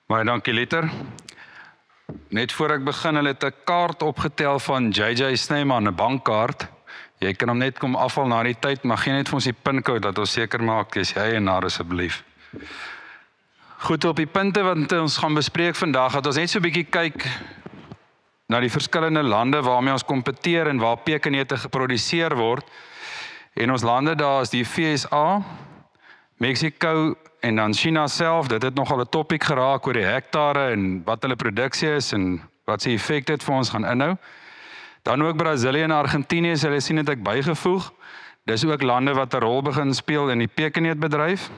Baie dankie Liter. Net voor ek begin, hulle het 'n kaart opgetel van JJ Snyman, 'n bankkaart. Jy kan hom net kom afhaal na die tyd, maar gee net vir ons die pincode dat ons seker maak dis jy eienaar asseblief. Goed, op die punte wat ons gaan bespreek vandag, dat ons net so 'n bietjie kyk na die verskillende lande waarmee ons kompeteer en waar pekanneute geproduseer word. En ons lande daar is die VSA, Mexico en dan China self. Dit het nogal 'n topik geraak oor die hektare en wat hulle produksie is en wat se effek dit vir ons gaan inhou. Dan ook Brasilië en Argentinië, so hulle sien het ek bygevoeg. Dis ook lande wat 'n rol begin speel in die pekanneutbedryf.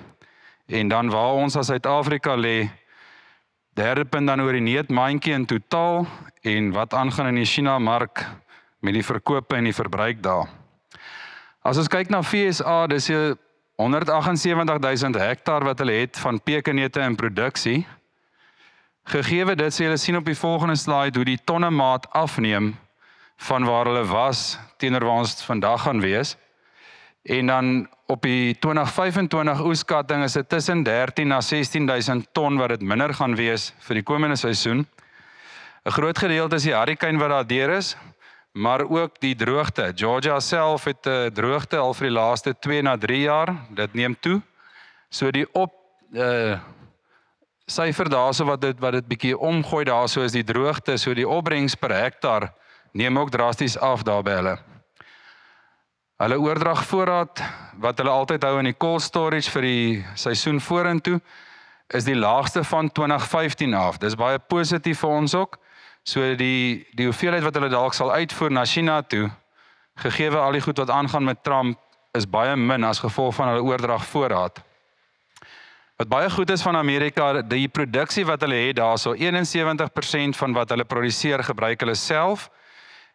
En dan waar ons as Suid-Afrika lê, derde punt dan oor die neutmandjie in totaal en wat aangaan in die China-mark met die verkope en die verbruik daar. As ons kyk na VSA, dis 178.000 hektaar wat hulle het van pekanneute in produksie. Gegeewe dit, sê hulle sien op die volgende slide hoe die tonnemaat afneem van waar hulle was teenoor waar ons vandag gaan wees. En dan op die 2025 oeskatting is dit tussen 13 na 16.000 ton wat dit minder gaan wees vir die komende seisoen. 'n Groot gedeelte is die hurricane wat daar deur is, maar ook die droogte. Georgia self het 'n droogte al vir die laaste 2 na 3 jaar. Dit neem toe. So die syfer daarso wat dit bietjie omgooi daarso is die droogte, so die opbrengs per hektaar neem ook drasties af daar by hulle. Hulle oordragvoorraad wat hulle altyd hou in die cold storage vir die seisoen vorentoe is die laagste van 2015 af. Dis baie positief vir ons ook. So die hoeveelheid wat hulle dalk sal uitvoer na China toe, gegeewe al die goed wat aangaan met Trump, is baie min as gevolg van hulle oordragvoorraad. Wat baie goed is van Amerika, die produksie wat hulle het daar, so 71% van wat hulle produseer gebruik hulle self,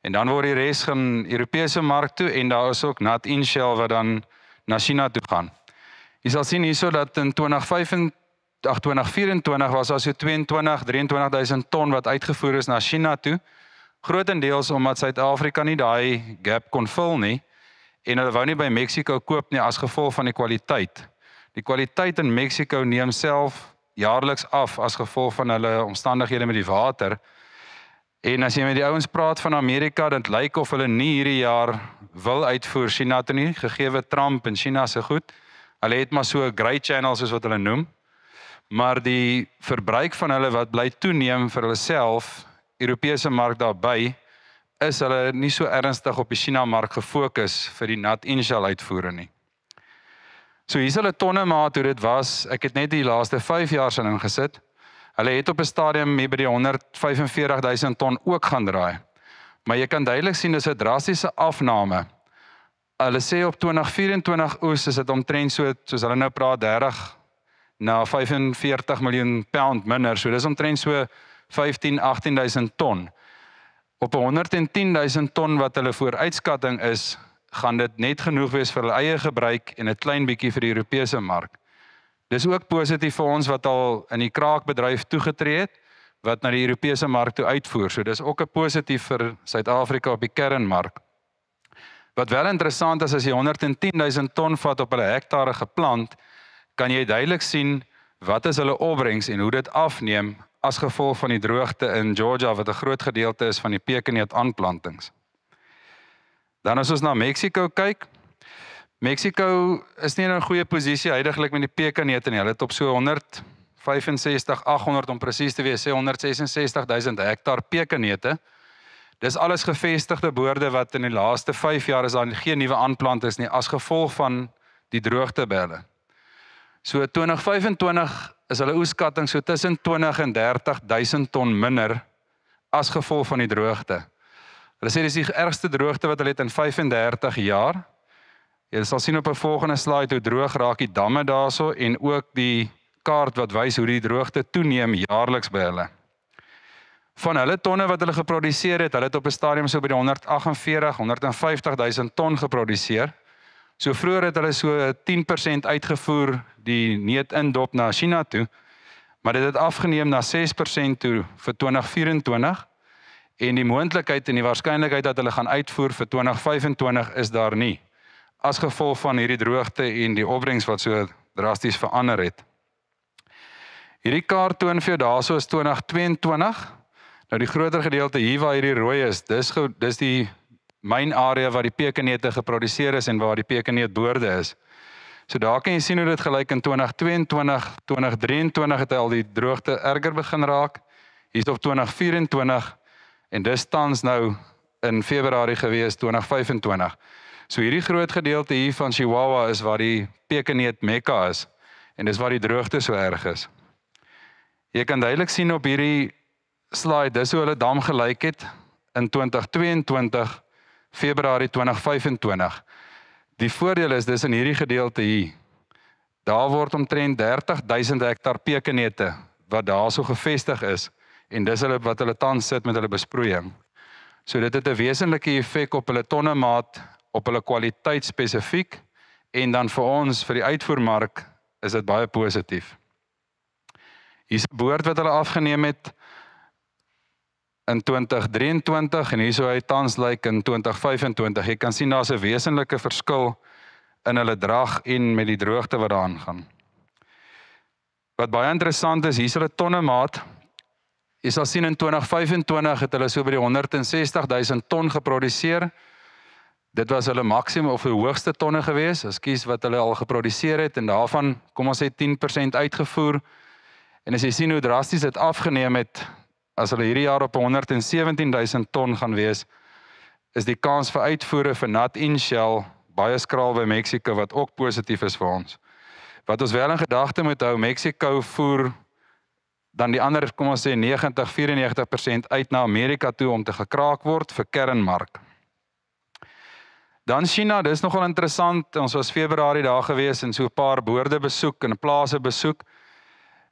en dan word die res gaan Europese mark toe, en daar is ook nat in shell wat dan na China toe gaan. Jy sal sien hierso dat in 2024 was daar so 23.000 ton wat uitgevoer is na China toe, grotendeels omdat Suid-Afrika nie daai gap kon vul nie, en hulle wou nie by Mexico koop nie as gevolg van die kwaliteit. Die kwaliteit in Mexico neem self jaarliks af as gevolg van hulle omstandighede met die water. En as jy met die ouens praat van Amerika, dit lyk of hulle nie hierdie jaar wil uitvoer China toe nie, gegeewe Trump en China se goed. Hulle het maar so 'n grey channel soos wat hulle noem. Maar die verbruik van hulle wat bly toeneem vir hulle self, Europese mark daarby, is hulle nie so ernstig op die China-mark gefokus vir die nat in shell uitvoere nie. So hier is hulle tonnemaat hoe dit was. Ek het net die laaste 5 jaar sin ingesit. Hulle het op 'n stadium hier by die 145.000 ton ook gaan draai. Maar jy kan duidelik sien dis 'n drastiese afname. Hulle sê op 2024 oes is dit omtrent soos hulle nou praat 30 na 45 miljoen pound minder. So dis omtrent so 15-18.000 ton. Op 110.000 ton wat hulle vooruitskatting is, gaan dit net genoeg wees vir hulle eie gebruik en 'n klein bietjie vir die Europese mark. Dis ook positief vir ons wat al in die kraakbedryf toegetree het, wat na die Europese mark toe uitvoer. So dis ook 'n positief vir Suid-Afrika op die kernmark. Wat wel interessant is, as jy 110.000 ton vat op hulle hektare geplant, kan jy duidelik sien wat is hulle opbrengs en hoe dit afneem as gevolg van die droogte in Georgia, wat 'n groot gedeelte is van die pekanneut aanplantings. Dan as ons na Mexico kyk, Mexico is nie in 'n goeie posisie huidigelik met die pekanneute nie. Hulle het op so 165.800 om presies te wees, 166.000 hektaar pekanneute. Dis alles gevestigde boorde wat in die laaste 5 jaar is daar geen nuwe aanplantings nie as gevolg van die droogte by hulle. So 2025 is hulle oeskatting so tussen 20 en 30.000 ton minder as gevolg van die droogte. Hulle sê dis die ergste droogte wat hulle het in 35 jaar. Jy sal sien op 'n volgende slide hoe droog raak die damme daarso en ook die kaart wat wys hoe die droogte toeneem jaarliks by hulle. Van hulle tonne wat hulle geproduseer het, hulle het op 'n stadium so by die 150.000 ton geproduseer. So vroeër het hulle so 10% uitgevoer die neut-indop na China toe, maar dit het afgeneem na 6% toe vir 2024 en die moontlikheid en die waarskynlikheid dat hulle gaan uitvoer vir 2025 is daar nie, as gevolg van hierdie droogte en die opbrengs wat so drasties verander het. Hierdie kaart toon vir jou daarso is 2022. Nou die groter gedeelte hier waar hierdie rooi is, dis die myn area waar die pekenneute geproduseer is en waar die pekenneutboorde is. So daar kan jy sien hoe dit gelyk in 2022, 2023 het al die droogte erger begin raak. Hier is op 2024 en dis tans nou in Februarie gewees 2025. So hierdie groot gedeelte hier van Chihuahua is waar die pekenneut Mekka is en dis waar die droogte so erg is. Jy kan duidelik sien op hierdie slide, dis hoe hulle dam gelyk het in 2022, Februarie 2025. Die voordeel is dis in hierdie gedeelte hier. Daar word omtrent 30.000 hektar pekenneute wat daar so gevestig is en dis wat hulle tans sit met hulle besproeiing. So dit het 'n wesenlike effek op hulle tonnemaat, op hulle kwaliteit spesifiek en dan vir ons, vir die uitvoermark, is dit baie positief. Hier is 'n boord wat hulle afgeneem het in 2023 en hier so hy tans lyk in 2025. Jy kan sien daar's 'n wesenlike verskil in hulle drag en met die droogte wat daaraan gaan. Wat baie interessant is, hier is hulle tonnemaat. Jy sal sien in 2025 het hulle so by die 160.000 ton geproduseer. Dit was hulle maksimum of die hoogste tonne gewees, wat hulle al geproduseer het en daarvan, kom ons sê 10% uitgevoer. En as jy sien hoe drasties dit afgeneem het, as hulle hierdie jaar op 117.000 ton gaan wees, is die kans vir uitvoere vir nat-in shell baie skraal by Mexiko, wat ook positief is vir ons. Wat ons wel in gedagte moet hou, Mexiko voer dan die ander, kom ons sê 94% uit na Amerika toe om te gekraak word vir kernmark. Dan China, dis nogal interessant, ons was Februarie daar gewees en so 'n paar boorde besoek en plase besoek,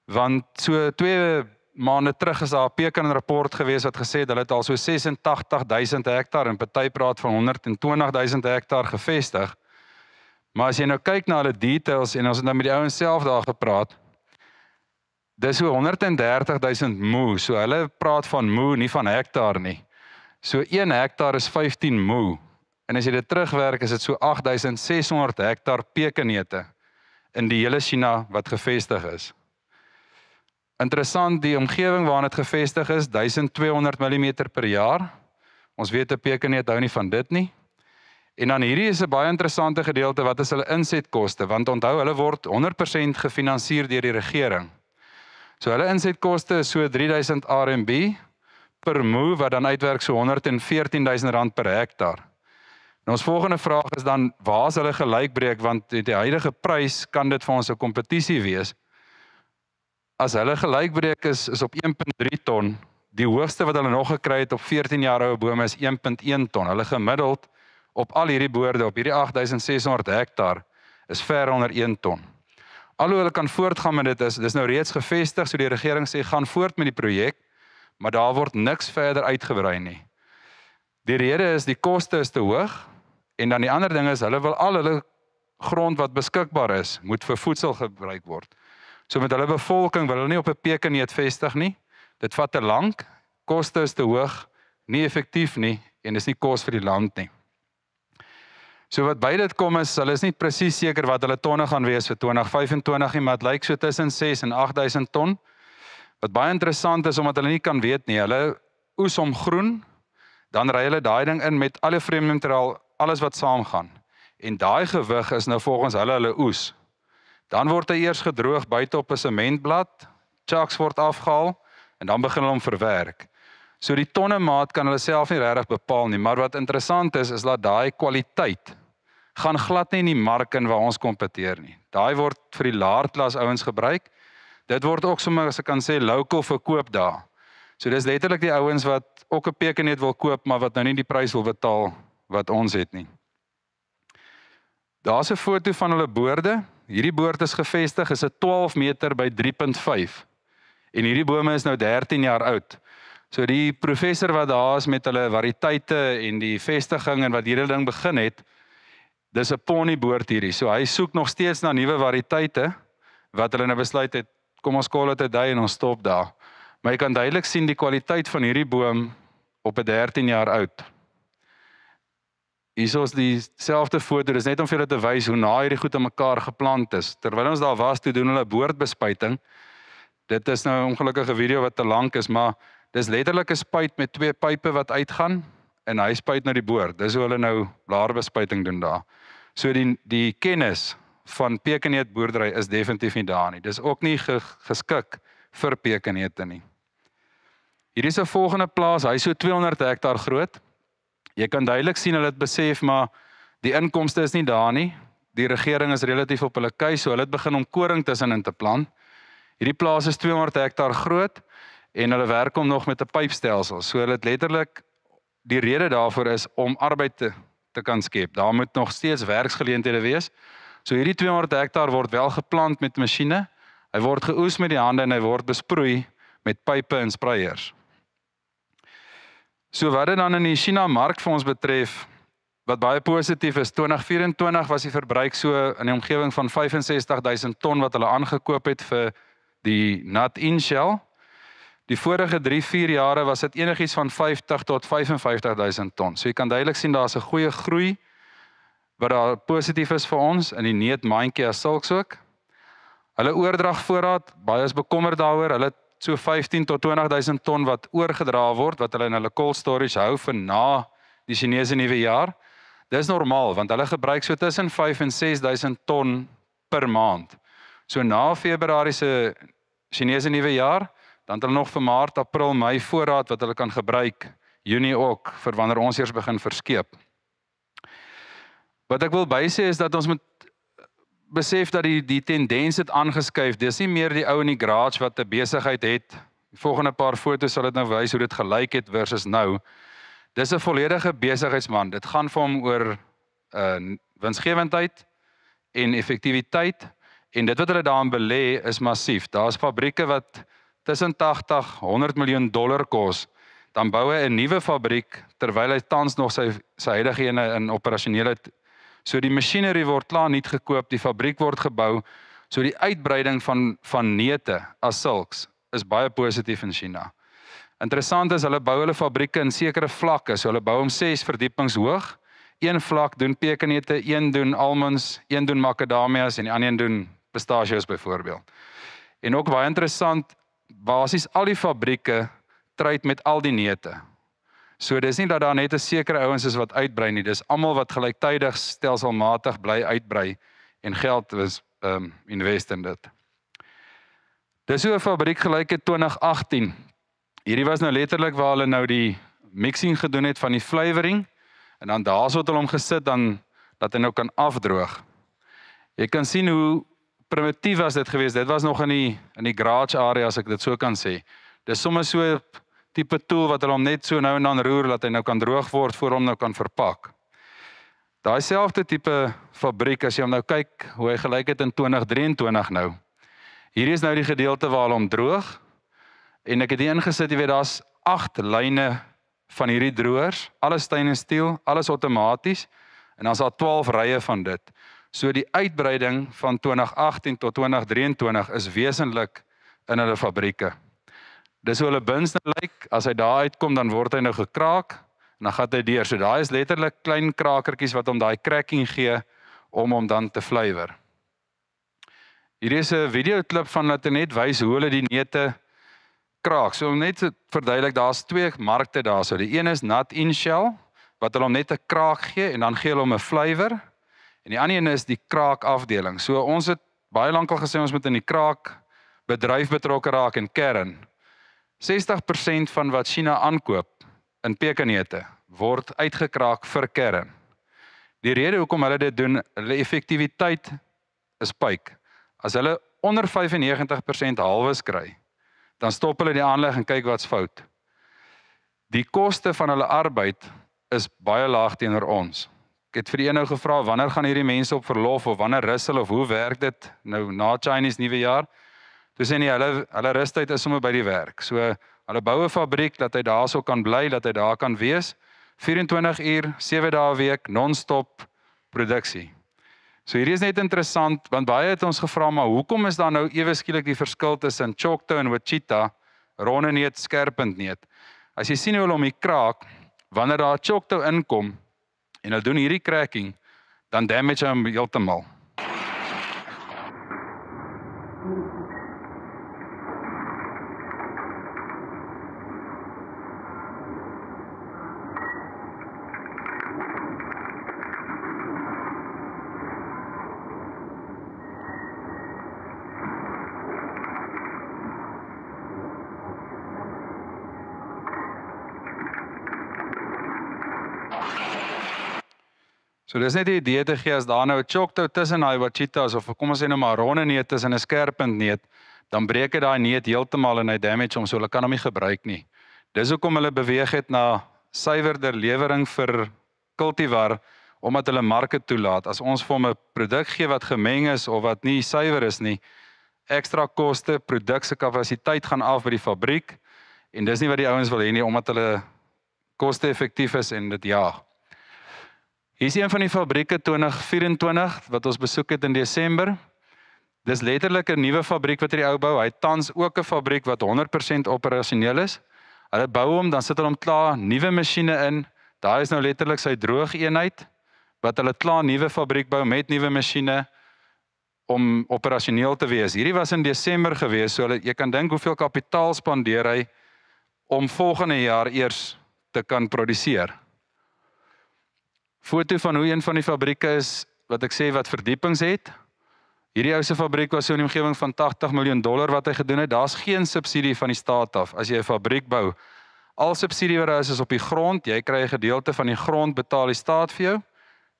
want so 2 maande terug is daar 'n Peking-rapport gewees wat gesê het hulle het al so 86.000 hektar en party praat van 120.000 hektar gevestig. Maar as jy nou kyk na hulle details en ons het nou met die ouens self daar gepraat, dis so 130.000 moe, so hulle praat van moe, nie van hektar nie. So 1 hektar is 15 moe, en as jy dit terugwerk is dit so 8.600 hektar pekenneute in die hele China wat gevestig is. Interessant, die omgewing waarin dit gevestig is, 1200 mm per jaar. Ons weet 'n pekenneut hou nie van dit nie. En dan hierdie is 'n baie interessante gedeelte, wat is hulle insetkoste, want onthou, hulle word 100% gefinansier deur die regering. So hulle insetkoste is so 3000 RMB per moe, wat dan uitwerk so 114.000 rand per hektar. Nou ons volgende vraag is dan, waar is hulle gelykbreek, want die huidige prys kan dit vir ons 'n kompetisie wees. As hulle gelykbreek is op 1.3 ton, die hoogste wat hulle nog gekry het op 14 jaar oue bome is 1.1 ton. Hulle gemiddeld op al hierdie boorde, op hierdie 8.600 hektar, is ver onder 1 ton. Alhoewel hulle kan voortgaan met dit is nou reeds gevestig, so die regering sê, gaan voort met die projek, maar daar word niks verder uitgebrei nie. Die rede is, die koste is te hoog, en dan die ander ding is, hulle wil al hulle grond wat beskikbaar is, moet vir voedsel gebruik word. So met hulle bevolking wil hulle nie op 'n pekenneut vestig nie, dit vat te lank, koste is te hoog, nie effektief nie, en is nie kos vir die land nie. So wat by dit kom is, hulle is nie presies seker wat hulle tonne gaan wees vir 2025 nie, maar dit lyk so tussen 6 en 8.000 ton. Wat baie interessant is, omdat hulle nie kan weet nie, hulle oes om groen, dan ry hulle daai ding in met alle vreemde materiaal, alles wat saamgaan. En daai gewig is nou volgens hulle oes. Dan word hy eers gedroog buite op 'n sementblad, chucks word afgehaal, en dan begin hulle hom verwerk. So die tonnemaat kan hulle self nie regtig bepaal nie, maar wat interessant is dat daai kwaliteit gaan glad nie in die mark in waar ons kompeteer nie. Daai word vir die laer klas ouens gebruik. Dit word ook sommer, as ek kan sê, local verkoop daar. So dis letterlik die ouens wat ook 'n pekenneut wil koop, maar wat nou nie die prys wil betaal wat ons het nie. Daar's 'n foto van hulle boorde. Hierdie boord is gevestig, is 'n 12 meter by 3.5. En hierdie bome is nou 13 jaar oud. So die professor wat daar is met hulle variëteite en die vestiging en wat hierdie ding begin het, dis 'n ponyboord hierdie. So hy soek nog steeds na nuwe variëteite wat hulle nou besluit het, kom ons call it a day en ons stop daar. Maar jy kan duidelik sien die kwaliteit van hierdie boom op 'n 13 jaar oud. Hier is dieselfde foto, dis net om vir julle te wys hoe na hierdie goed aan mekaar geplant is. Terwyl ons daar was, toe doen hulle boordbespuiting. Dit is nou 'n ongelukkige video wat te lank is, maar dis letterlik 'n spuit met 2 pype wat uitgaan en hy spuit na die boord. Dis hoe hulle nou blaarbespuiting doen daar. So die kennis van pekeneetboerdery is definitief nie daar nie. Dis ook nie geskik vir pekeneete nie. Hier is 'n volgende plaas, hy is so 200 hektaar groot. Jy kan duidelik sien hulle het besef, maar die inkomste is nie daar nie. Die regering is relatief op hulle keus, so hulle het begin om koring tussenin te plant. Hierdie plaas is 200 hektaar groot en hulle werk om nog met 'n pypstelsel. So hulle het letterlik, die rede daarvoor is om arbeid te kan skep. Daar moet nog steeds werksgeleenthede wees. So hierdie 200 hektaar word wel geplant met masjiene. Hy word geoes met die hande en hy word besproei met pype en sprayers. So wat dit dan in die China mark vir ons betref, wat baie positief is, 2024 was die verbruik so in die omgewing van 65,000 ton wat hulle aangekoop het vir die nut-in shell. Die vorige 3-4 jare was dit enigiets van 50 tot 55,000 ton. So jy kan duidelik sien daar's 'n goeie groei wat daar positief is vir ons in die neutmandjie as sulks ook. Hulle oordragvoorraad, baie is bekommerd daaroor. Hulle het so 15 tot 20,000 ton wat oorgedra word wat hulle in hulle cold storage hou vir na die Chinese nuwe jaar. Dis normaal want hulle gebruik so tussen 5 en 6,000 ton per maand. So na Februarie se Chinese nuwe jaar, dan het hulle nog vir Maart, April, Mei voorraad wat hulle kan gebruik, Junie ook, vir wanneer ons eers begin verskeep. Wat ek wil bysê is dat ons moet besef dat die tendens het aangeskuif. Dis nie meer die ou in die garage wat 'n besigheid het. Die volgende paar foto's sal dit nou wys hoe dit gelyk het versus nou. Dis 'n volledige besigheidsman. Dit gaan vir hom oor winsgewendheid en effektiwiteit. En dit wat hulle daarin belê is massief. Daar's fabrieke wat tussen 80, 100 miljoen dollar kos. Dan bou hy 'n nuwe fabriek terwyl hy tans nog sy huidige ene in operasionele. So die masjinerie word klaar nuut gekoop, die fabriek word gebou. So die uitbreiding van neute as sulks is baie positief in China. Interessant is hulle bou hulle fabrieke in sekere vlakke. So hulle bou hom 6 verdiepings hoog. Een vlak doen pekeneute, een doen almonds, een doen macadamias en die ander een doen pistachios byvoorbeeld. En ook baie interessant, basies al die fabrieke tryd met al die neute. So dis nie dat daar net 'n sekere ouens is wat uitbrei nie, dis almal wat gelyktydig stelselmatig bly uitbrei en geld invest in dit. Dis hoe 'n fabriek gelyk het 2018. Hierdie was nou letterlik waar hulle nou die mixing gedoen het van die flavoring en dan daarso het hulle hom gesit dan dat hy nou kan afdroog. Jy kan sien hoe primitief was dit geweest. Dit was nog in die garage area as ek dit so kan sê. Dis sommer so 'n tipe tool wat hulle hom net so nou en dan roer dat hy nou kan droog word voor hom nou kan verpak. Daai selfde tipe fabriek as jy hom nou kyk hoe hy gelyk het in 2023 nou. Hier is nou die gedeelte waar hulle hom droog en ek het hier ingesit, jy weet daar's 8 lyne van hierdie droërs, alles stainless steel, alles outomaties en dan's daar 12 rye van dit. So die uitbreiding van 2018 tot 2023 is wesentlik in hulle fabrieke. Dis hoe hulle bins nou lyk, as hy daar uitkom dan word hy nou gekraak en dan gaan hy deur. So daai is letterlik klein krakertjies wat hom daai cracking gee om hom dan te flavour. Hier is 'n videoklip van dat hy net wys hoe hulle die neute kraak. So om net te verduidelik, daar's 2 markte daar. So die een is nut-in shell wat hulle hom net 'n kraak gee en dan gee hulle hom 'n flavour. En die ander een is die kraak afdeling. So ons het baie lank al gesê ons moet in die kraak bedryf betrokke raak en kern. 60% van wat China aankoop in pekeneute word uitgekraak vir kern. Die rede hoekom hulle dit doen, hulle effektiwiteit is pyk. As hulle onder 95% halwes kry, dan stop hulle die aanleg en kyk wat's fout. Die koste van hulle arbeid is baie laag teenoor ons. Ek het vir die een nou gevra, wanneer gaan hierdie mense op verlof of wanneer rus hulle of hoe werk dit nou na Chinese nuwe jaar? Toe sê nie, hulle rustyd is sommer by die werk. So hulle bou 'n fabriek dat hy daarso kan bly, dat hy daar kan wees. 24 uur, 7 dae 'n week, non-stop produksie. So hierdie is net interessant, want baie het ons gevra, maar hoekom is daar nou ewe skielik die verskil tussen Choctaw en Wichita, ronde neut, skerpend neut? As jy sien hoe hulle hom hier kraak, wanneer daar Choctaw inkom, en hulle doen hierdie cracking, dan damage hom heeltemal. So dis net die idee te gee as daar nou 'n choctaw tussen daai wachitas of kom ons sê nou maar 'n ronde neut tussen 'n skerpunt neut, dan breek dit daai neut heeltemal en hy damage hom, so hulle kan hom nie gebruik nie. Dis hoekom hulle beweeg het na suiwerder lewering vir kultivar, omdat hulle marke toelaat. As ons vir hom 'n produk gee wat gemeng is of wat nie suiwer is nie, ekstra koste, produk se kapasiteit gaan af by die fabriek en dis nie wat die ouens wil hê nie, omdat hulle koste-effektief is en dit jaag. Hier is een van die fabrieke 2024 wat ons besoek het in Desember. Dis letterlik 'n nuwe fabriek wat hierdie ou bou. Hy het tans ook 'n fabriek wat 100% operasioneel is. Hulle bou hom, dan sit hulle hom klaar, nuwe masjiene in. Daai is nou letterlik sy droogeenheid wat hulle klaar nuwe fabriek bou met nuwe masjiene om operasioneel te wees. Hierdie was in Desember gewees, so jy kan dink hoeveel kapitaal spandeer hy om volgende jaar eers te kan produseer. Foto van hoe een van die fabrieke is, wat ek sê wat verdiepings het. Hierdie ou se fabriek was so in die omgewing van $80 miljoen wat hy gedoen het. Daar's geen subsidie van die staat af as jy 'n fabriek bou. Al subsidie wat daar is op die grond, jy kry 'n gedeelte van die grond, betaal die staat vir jou.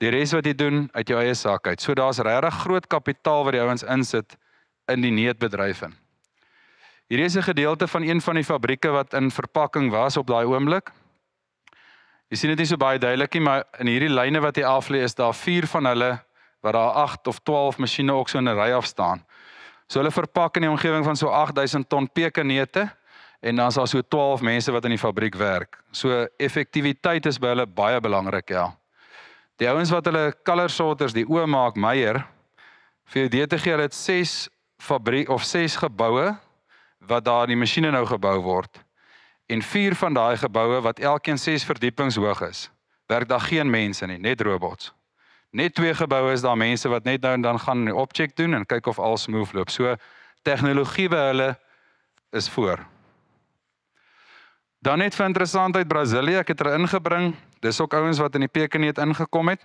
Die res wat jy doen uit jou eie sak uit. So daar's regtig groot kapitaal wat die ouens insit in die neutbedryf in. Hierdie is 'n gedeelte van een van die fabrieke wat in verpakking was op daai oomblik. Jy sien dit nie so baie duidelik nie, maar in hierdie lyne wat hier aflê is daar 4 van hulle wat daar 8 of 12 masjiene ook so in 'n ry af staan. So hulle verpak in die omgewing van so 8000 ton pekeneute en dan is daar so 12 mense wat in die fabriek werk. So effektiwiteit is by hulle baie belangrik, ja. Die ouens wat hulle color sorters, die oë maak Meyer, vir jou idee te gee, hulle het 6 geboue wat daar die masjiene nou gebou word. En 4 van daai geboue wat elkeen 6 verdiepings hoog is, werk daar geen mense nie, net robots. Net 2 geboue is daar mense wat net nou en dan gaan 'n opcheck doen en kyk of alles smooth loop. So tegnologie by hulle is voor. Dan net vir interessantheid Brasilië, ek het hulle ingebring. Dis ook ouens wat in die pekeneut ingekom het.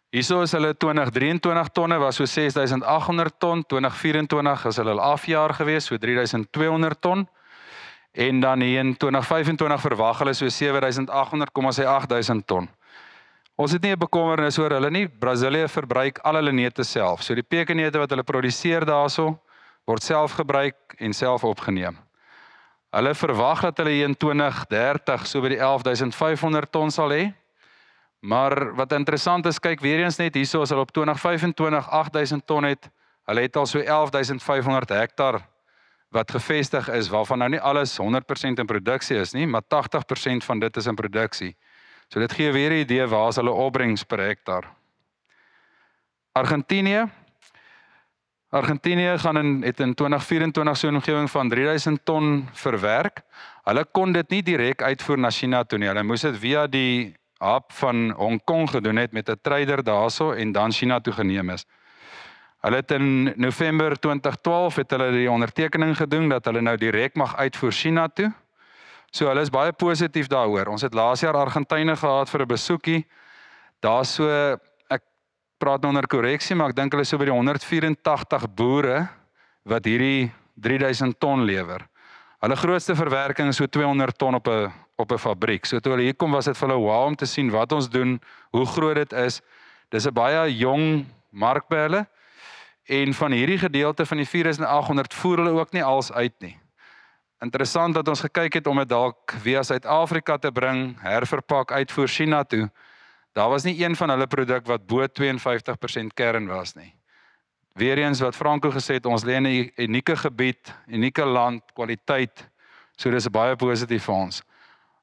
Hierso is hulle 2023 tonne was so 6800 ton, 2024 is hulle afjaar gewees, so 3200 ton. En dan hier in 2025 verwag hulle so 7800, kom ons sê 8000 ton. Ons het nie 'n bekommernis oor hulle nie. Brasilië verbruik al hulle neute self. So die pekeneute wat hulle produseer daarso word self gebruik en self opgeneem. Hulle verwag dat hulle hier in 2030 so by die 11500 ton sal hê. Maar wat interessant is, kyk weer eens net hierso as hulle op 2025 8000 ton het, hulle het al so 11500 hektar wat gevestig is, waarvan nou nie alles 100% in produksie is nie, maar 80% van dit is in produksie. So dit gee weer 'n idee waar is hulle opbrengs per hektar. Argentinië het in 2024 so 'n omgewing van 3000 ton verwerk. Hulle kon dit nie direk uitvoer na China toe nie. Hulle moes dit via die hub van Hong Kong gedoen het met 'n trader daarso en dan China toe geneem is. Hulle het in November 2012 het hulle die ondertekening gedoen dat hulle nou direk mag uitvoer China toe. So hulle is baie positief daaroor. Ons het laas jaar Argentyne gehad vir 'n besoekie. Daar so, ek praat nou onder korreksie, maar ek dink hulle is so by die 184 boere wat hierdie 3000 ton lewer. Hulle grootste verwerking is so 200 ton op 'n fabriek. So toe hulle hier kom was dit vir hulle wow om te sien wat ons doen, hoe groot dit is. Dis 'n baie jong mark by hulle. En van hierdie gedeelte van die 4800 voer hulle ook nie als uit nie. Interessant dat ons gekyk het om dit dalk via Suid-Afrika te bring, herverpak, uitvoer China toe. Daar was nie een van hulle produk wat bo 52% kern was nie. Weereens wat Franco gesê het, ons lê in 'n unieke gebied, unieke land, kwaliteit. So dis baie positief vir ons.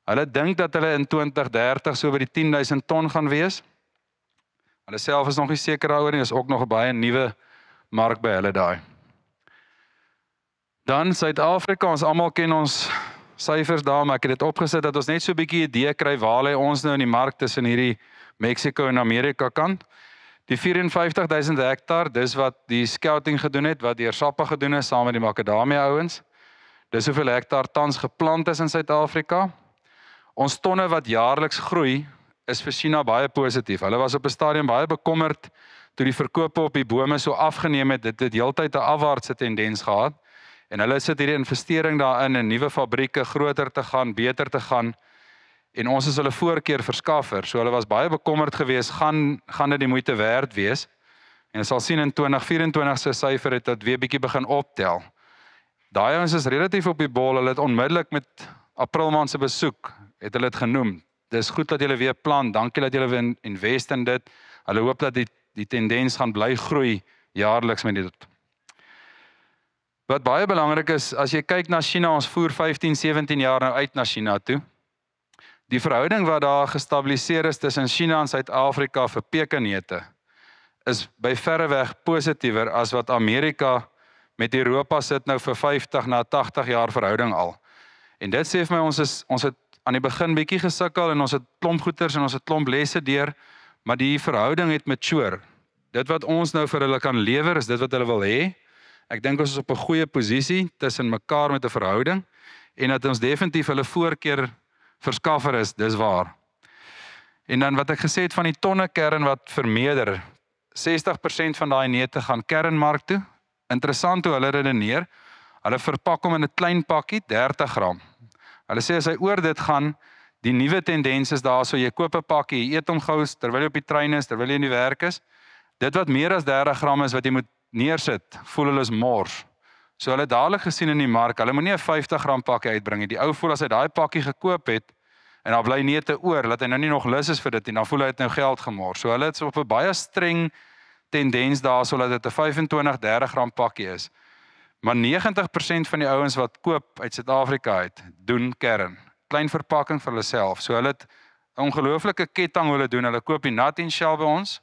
Hulle dink dat hulle in 2030 so by die 10000 ton gaan wees. Hulle self is nog nie seker daaroor nie, is ook nog 'n baie nuwe mark by hulle daai. Dan Suid-Afrika, ons almal ken ons syfers daar, maar ek het dit opgesit dat ons net so 'n bietjie idee kry waar lê ons nou in die mark tussen hierdie Mexico en Amerika kant. Die 54000 hektar, dis wat die scouting gedoen het, wat deur SAPA gedoen is saam met die makadamia ouens. Dis hoeveel hektar tans geplant is in Suid-Afrika. Ons tonne wat jaarliks groei is vir China baie positief. Hulle was op 'n stadium baie bekommerd toe die verkope op die bome so afgeneem het. Dit het heeltyd 'n afwaartse tendens gehad. En hulle sit hierdie investering daarin in nuwe fabrieke groter te gaan, beter te gaan. en ons is hulle voorkeur verskaffer. So hulle was baie bekommerd geweest, gaan dit die moeite werd wees? En jy sal sien in 2024 se syfer het dit weer bietjie begin optel. Daai ouens is relatief op die bol, hulle het onmiddellik met April maand se besoek, het hulle dit genoem. Dis goed dat julle weer plan, dankie dat julle weer invest in dit. Hulle hoop dat die tendens gaan bly groei jaarliks met dit. Wat baie belangrik is, as jy kyk na China, ons voer 15, 17 jaar nou uit na China toe. Die verhouding wat daar gestabiliseer is tussen China en Suid-Afrika vir pekanneute is by verreweg positiewer as wat Amerika met Europa sit nou vir 50 na 80 jaar verhouding al. En dit sê vir my, ons het aan die begin bietjie gesukkel en ons het klomp goeters en ons het klomp lesse deur, maar die verhouding het mature. Dit wat ons nou vir hulle kan lewer, is dit wat hulle wil hê. Ek dink ons is op 'n goeie posisie tussen mekaar met 'n verhouding en dat ons definitief hulle voorkeur verskaffer is, dis waar. En dan wat ek gesê het van die tonne kern wat vermeerder, 60% van daai neute gaan kernmark toe. Interessant hoe hulle redeneer. Hulle verpak hom in 'n klein pakkie, 30 gram. Hulle sê as hy oor dit gaan, die nuwe tendens is daar, so jy koop 'n pakkie, jy eet hom gou terwyl jy op die trein is, terwyl jy in die werk is. Dit wat meer as 30 gram is wat jy moet neersit, voel hulle is mors. So hulle het dadelik gesien in die mark, hulle moenie 'n 50 gram pakkie uitbring nie. Die ou voel as hy daai pakkie gekoop het en daar bly neute oor, dat hy nou nie nog lus is vir dit en dan voel hy het nou geld gemors. So hulle het op 'n baie streng tendens daar, so dat dit 'n 25, 30 gram pakkie is. Maar 90% van die ouens wat koop uit Suid-Afrika uit, doen kern. Klein verpakking vir hulle self. So hulle het 'n ongelooflike ketting hulle doen. Hulle koop die nut and shell by ons,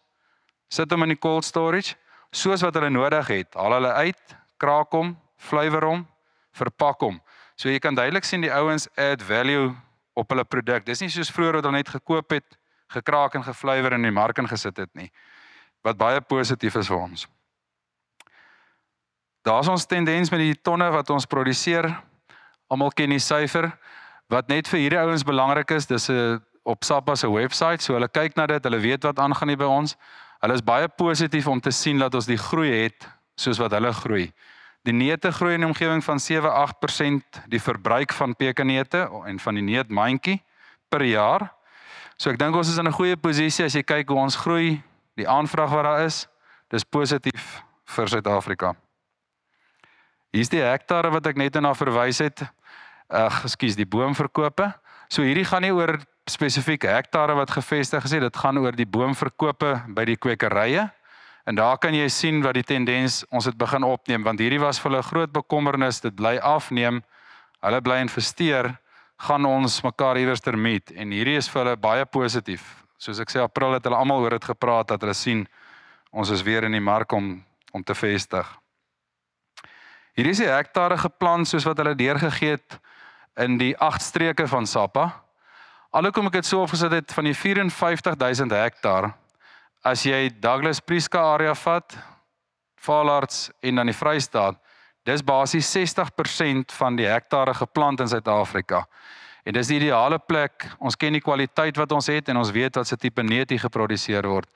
sit hom in die cold storage, soos wat hulle nodig het. Haal hulle uit, kraak hom, flavor hom, verpak hom. So jy kan duidelik sien die ouens add value op hulle produk. Dis nie soos vroeër wat hulle net gekoop het, gekraak en geflavor en in die mark ingesit het nie. Wat baie positief is vir ons. Daar is ons tendens met die tonne wat ons produseer. Almal ken die syfer. Wat net vir hierdie ouens belangrik is, dis op SAPA se webwerf, so hulle kyk na dit, hulle weet wat aangaan hier by ons. Hulle is baie positief om te sien dat ons die groei het soos wat hulle groei. Die neute groei in die omgewing van 7-8%, die verbruik van pekanneute en van die neutmandjie per jaar. So ek dink ons is in 'n goeie posisie as jy kyk hoe ons groei, die aanvraag wat daar is, dis positief vir Suid-Afrika. Hier is die hektare wat ek net na verwys het. Die boomverkope. So hierdie gaan nie oor spesifieke hektare wat gevestig is, dit gaan oor die boomverkope by die kwekerye. En daar kan jy sien wat die tendens ons het begin opneem, want hierdie was vir hulle groot bekommernis, dit bly afneem, hulle bly investeer, gaan ons mekaar iewers meet. En hierdie is vir hulle baie positief. Soos ek sê, April het hulle almal oor dit gepraat, dat hulle sien, ons is weer in die mark om te vestig. Hierdie is die hektare geplant soos wat hulle deurgegee het in die 8 streke van SAPA. Alhoewel ek dit so opgesit het van die 54,000 hektaar, as jy Douglas Prieska area vat, Valarts en dan die Vrystaat, dis basies 60% van die hektare geplant in Suid-Afrika. En dis die ideale plek, ons ken die kwaliteit wat ons het en ons weet wat se tipe neut hier geproduseer word.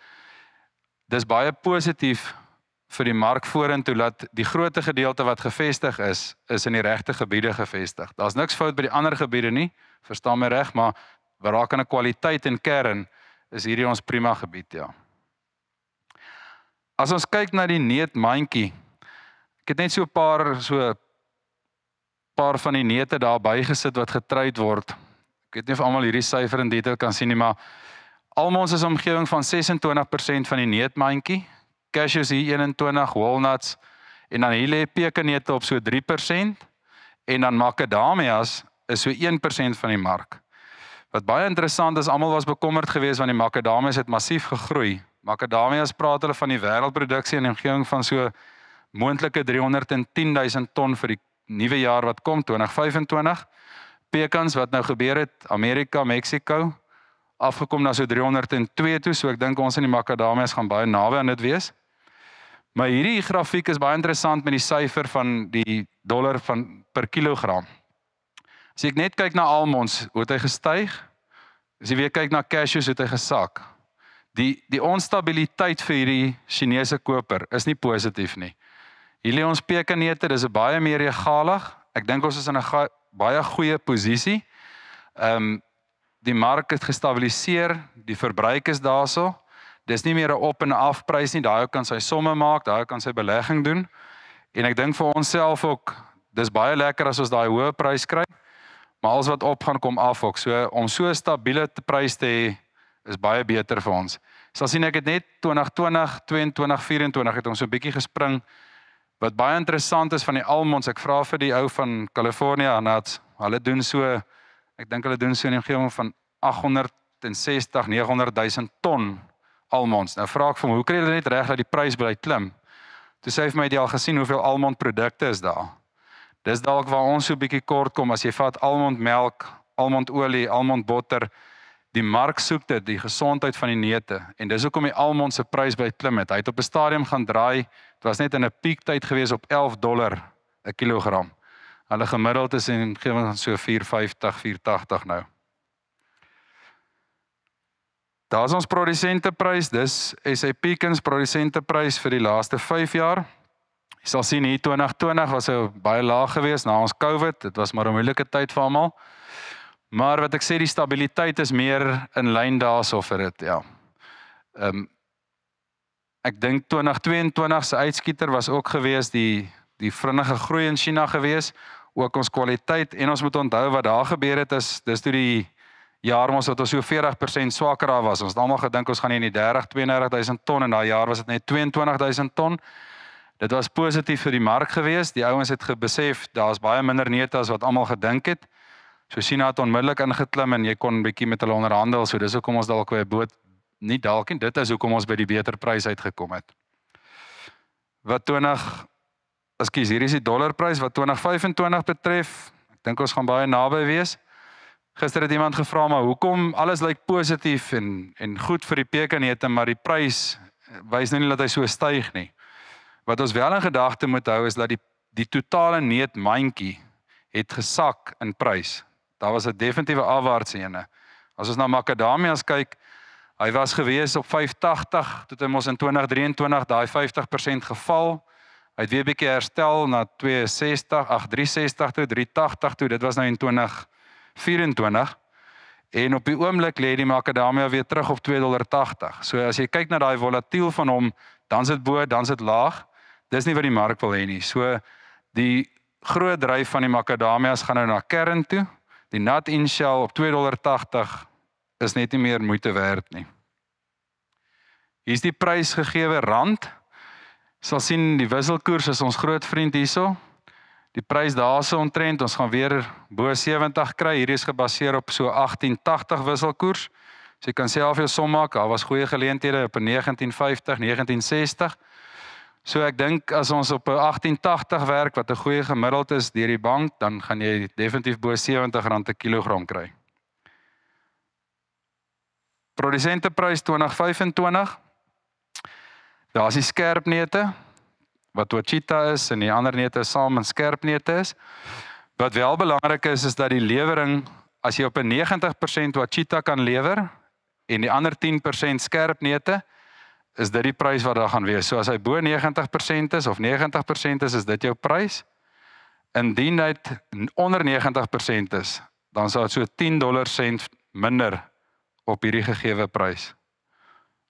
Dis baie positief vir die mark vorentoe, dat die groot gedeelte wat gevestig is in die regte gebiede gevestig. Daar's niks fout by die ander gebiede nie, verstaan my reg, maar wat raak aan 'n kwaliteit en kern, is hierdie ons prima gebied, ja. As ons kyk na die neutmandjie, ek het net so 'n paar van die neute daar bygesit wat getruid word. Ek weet nie of almal hierdie syfer in detail kan sien nie, maar almons is 'n omgewing van 26% van die neutmandjie. Cashews hier 21, walnuts, en dan hier lê pekanneute op so 3%, en dan macadamias is so 1% van die mark. Wat baie interessant is, almal was bekommerd geweest want die macadamias het massief gegroei. Macadamias praat hulle van die wêreldproduksie in die omgewing van so moontlike 310,000 ton vir die nuwe jaar wat kom, 2025. Pekans wat nou gebeur het, Amerika, Mexico, afgekom na so 302 toe, so ek dink ons in die macadamias gaan baie naby aan dit wees. Maar hierdie grafiek is baie interessant met die syfer van die dollar per kilogram. As ek net kyk na almonds, hoe het hy gestyg? As jy weer kyk na cashews, het hy gesak. Die onstabiliteit vir hierdie Chinese koper is nie positief nie. Hier lê ons pekanneute, dis baie meer egalig. Ek dink ons is in 'n baie goeie posisie. die mark het gestabiliseer, die verbruik is daarso. Dis nie meer 'n op en af prys nie, daai ou kan sy somme maak, daai ou kan sy belegging doen. En ek dink vir onsself ook, dis baie lekker as ons daai hoë prys kry, maar alles wat op gaan kom af ook. So om so 'n stabiele prys te hê is baie beter vir ons. Sal sien ek het net 2020, 22, 24 het ons so 'n bietjie gespring. Wat baie interessant is van die almonds, ek vra vir die ou van California Nuts, hulle doen so, ek dink hulle doen so in die omgewing van 860, 900 000 ton almonds. Nou vra ek vir hom, hoe kry julle net reg dat die prys bly klim? Toe sê hy vir my, het jy al gesien hoeveel almondprodukte is daar? Dis dalk waar ons so 'n bietjie kort kom, as jy vat almondmelk, almondolie, almondbotter, die mark soek dit, die gesondheid van die neute, en dis hoekom die almond se prys bly klim het. Hy het op 'n stadium gaan draai, dit was net in 'n piektyd gewees op $11 'n kilogram. Hulle gemiddeld is in omgewing so 4.50, 4.80 nou. Daar is ons produsenteprys, dis SA Peakins produsenteprys vir die laaste 5 jaar. Jy sal sien hier 2020 was baie laag geweest na ons COVID, dit was maar 'n moeilike tyd vir almal. Maar wat ek sê, die stabiliteit is meer in lyn daarso vir dit, ja. Ek dink 2022 se uitskieter was ook geweest die vinnige groei in China geweest, ook ons kwaliteit, en ons moet onthou wat daar gebeur het is, dis toe die jaar ons wat ons so 40% swakker daar was. Ons het almal gedink ons gaan in die 32.000 ton en daai jaar was dit net 22.000 ton. Dit was positief vir die mark geweest. Die ouens het besef daar's baie minder neute as wat almal gedink het. So China het onmiddellik ingeklim en jy kon 'n bietjie met hulle onderhandel. So dis hoekom ons dalk by 'n boot nie dalk nie, dit is hoekom ons by die beter prys uitgekom het. Hier is die dollarprys wat 2025 betref. Ek dink ons gaan baie naby wees. Gister het iemand gevra, maar hoekom alles lyk positief en goed vir die pekanneute, maar die prys wys nou nie dat hy so styg nie. Wat ons wel in gedagte moet hou is dat die totale neutmandjie het gesak in prys. Daar was 'n definitiewe afwaartse ene. As ons na makadamias kyk, hy was gewees op 5.80, toe het ons in 2023 daai 50% geval. Hy het weer 'n bietjie herstel na 360 toe, 380 toe, dit was nou in 2024. En op die oomblik lê die makadamia weer terug op $2.80. So as jy kyk na daai volatiel van hom, dan is dit bo, dan is dit laag. Dis nie wat die mark wil hê nie. So die groot dryf van die makadamias gaan nou na kern toe. Die nut in shell op $2.80 is net nie meer moeite werd nie. Hier is die prys gegewe rand. Sal sien die wisselkoers is ons groot vriend hierso. Die prys daarso omtrent, ons gaan weer bo 70 kry. Hierdie is gebaseer op so 1880 wisselkoers. So jy kan self jou som maak. Daar was goeie geleenthede op 1950, 1960. So ek dink as ons op 1880 werk wat 'n goeie gemiddeld is deur die bank, dan gaan jy definitief bo R70 'n kilogram kry. Produsenteprys 2025. Daar is die skerpneute wat Ouachita is en die ander neute saam in skerpneute is. Wat wel belangrik is dat die lewering, as jy op 'n 90% Ouachita kan lewer en die ander 10% skerpneute, is dit die prys wat daar gaan wees. So as hy bo 90% is of 90% is dit jou prys. Indien hy onder 90% is, dan sal dit so $10 minder op hierdie gegewe prys.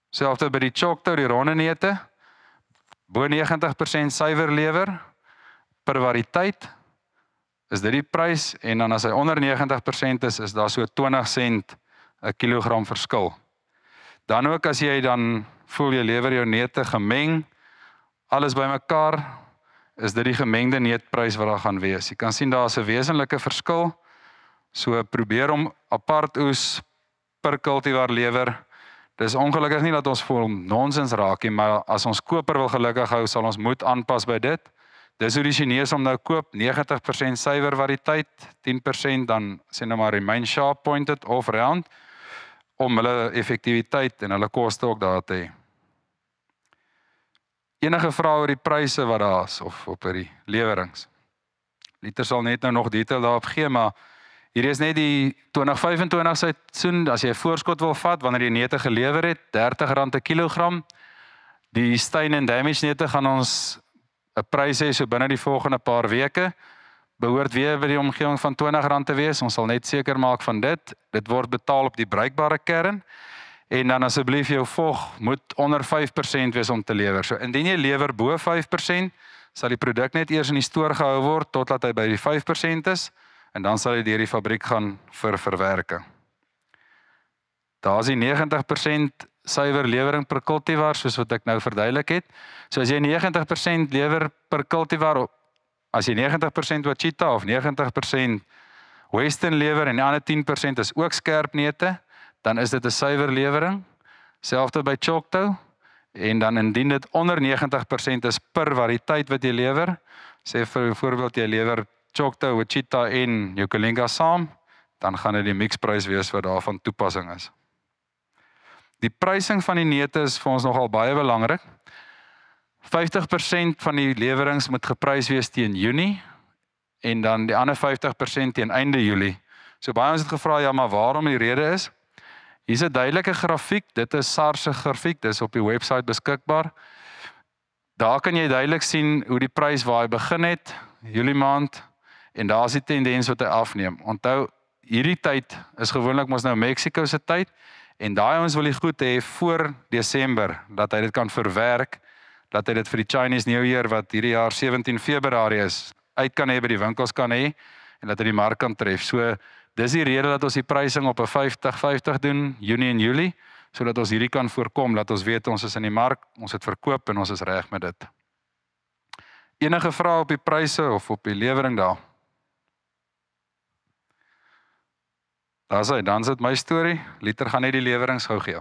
Selfs by die Choctaw, die ronde neute, bo 90% suiwer lewer per variëteit, is dit die prys, en dan as hy onder 90% is daar so 20 sent 'n kilogram verskil. Dan ook as jy dan voel jy lewer jou neute gemeng, alles bymekaar, is dit die gemengde neutprys wat daar gaan wees. Jy kan sien daar is 'n wesenlike verskil. So probeer om apart oes per kultivar lewer. Dis ongelukkig nie dat ons vol nonsens raak nie, maar as ons koper wil gelukkig hou, sal ons moet aanpas by dit. Dis hoe die Chinese om nou koop, 90% suiwer variëteit, 10% dan sê nou maar remain sharp pointed of round, om hulle effektiwiteit en hulle koste ook daar te hê. Enige vrae oor die pryse wat daar is, of op die lewerings? Liter sal net nou nog detail daarop gee, maar hier is net die 2025 seisoen, as jy 'n voorskot wil vat, wanneer jy neute gelewer het, R30 'n kilogram. Die stain and damage neute gaan ons 'n prys hê so binne die volgende paar weke. behoort weer by die omgewing van R20 te wees. Ons sal net seker maak van dit. Dit word betaal op die bruikbare kern. En dan asseblief jou vog moet onder 5% wees om te lewer. So indien jy lewer bo 5%, sal die produk net eers in die stoor gehou word totdat hy by die 5% is en dan sal hy deur die fabriek gaan vir verwerking. Daar is die 90% suiwer lewering per kultivar soos wat ek nou verduidelik het. So as jy 90% lewer per kultivar, as jy 90% Ouachita of 90% Western lewer en die ander 10% is ook skerpneute, dan is dit 'n suiwer lewering. Selfde by Choctaw. En dan indien dit onder 90% is per variëteit wat jy lewer, sê vir voorbeeld jy lewer Choctaw, Ouachita en jou Kalinga saam, dan gaan dit die mixprys wees wat daarvan toepassing is. Die prysing van die neute is vir ons nogal baie belangrik. 50% van die lewerings moet geprys wees teen Junie en dan die ander 50% teen einde Julie. So baie ons het gevra, ja, maar waarom die rede is? Hier's 'n duidelike grafiek, dit is SARS se grafiek, dis op die webwerf beskikbaar. Daar kan jy duidelik sien hoe die prys waar hy begin het, Julie maand, en daar is die tendens wat hy afneem. Onthou, hierdie tyd is gewoonlik mos nou Mexico se tyd, en daai ons wil die goed hê voor Desember, dat hy dit kan verwerk, dat hy dit vir die Chinese New Year, wat hierdie jaar 17 Februarie is, uit kan hê by die winkels kan hê, en dat hy die mark kan tref. So, dis die rede dat ons die prysing op 'n 50-50 doen, Junie en Julie, sodat ons hierdie kan voorkom, dat ons weet ons is in die mark, ons het verkoop en ons is reg met dit. Enige vrae op die pryse of op die lewering daar? Dan is dit my storie. Liter gaan net die lewerings gou gee.